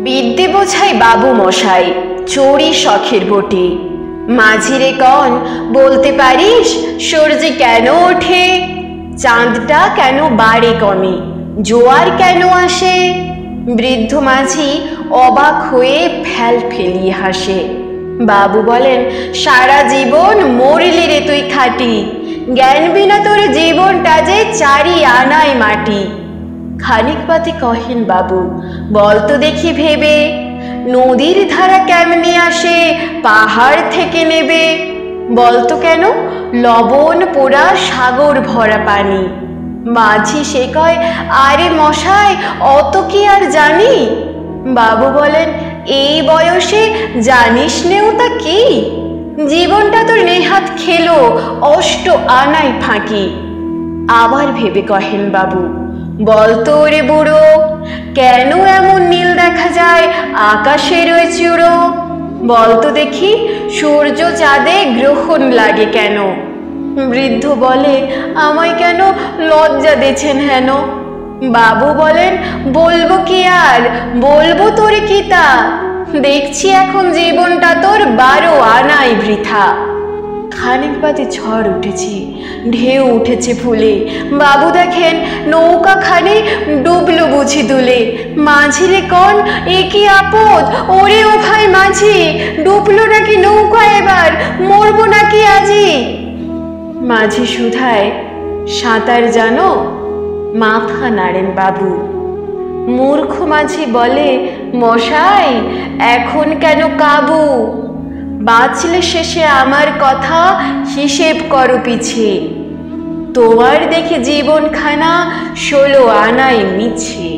বিদ্যে বোঝাই বাবু মশাই, চোরি শখের বটে। মাঝিরে কন বলতে পারিস সূর্য কেন ওঠে? চাঁদটা কেন বাড়ে কমে? জোয়ার কেন আসে? বৃদ্ধ মাঝি অবাক হয়ে ফেল ফেলিয়ে হাসে। বাবু বলেন, সারা জীবন মরিলি রে তুই খাটি, জ্ঞান বিনা তোর জীবনটা যে চারি আনাই মাটি। খানিক বাদে কহেন বাবু, বলতো দেখি ভেবে, নদীর ধারা কেমনি আসে পাহাড় থেকে নেবে? বলতো কেন লবণ পোড়া সাগর ভরা পানি? মাঝি সে কয়, আরে মশাই অত কি আর জানি? বাবু বলেন, এই বয়সে জানিস নেও তা কি? জীবনটা তোর নেহাত খেলো অষ্ট আনাই ফাঁকি। আবার ভেবে কহেন বাবু, বলতো রে বুড়ো, কেন এমন নীল দেখা যায় আকাশের ওই চূড়ো? বলতো দেখি সূর্য চাঁদে গ্রহণ লাগে কেন? বৃদ্ধ বলে, আমায় কেন লজ্জা দিয়েছেন হেন? বাবু বলেন, বলবো কি আর, বলবো তোরে কি তা? দেখছি এখন জীবনটা তোর 12 আনাই বৃথা। খানিক বাদে ঝড় উঠেছে, ঢেউ উঠেছে ফুলে। বাবু দেখেন নৌকা খানি ডুবলো বুঝি দুলে। মাঝিরে কন, এ কি আপদ, ওরে ও ভাই মাঝি, ডুবলো নাকি নৌকা এবার, মরবো নাকি আজি? মাঝি শুধায়, সাঁতার জানো? মাথা নাড়েন বাবু। মূর্খ মাঝি বলে, মশাই এখন কেন কাবু? বাঁচলে শেষে আমার কথা হিসেব করো পিছে, তোমার দেখে জীবনখানা 16 আনাই মিছে।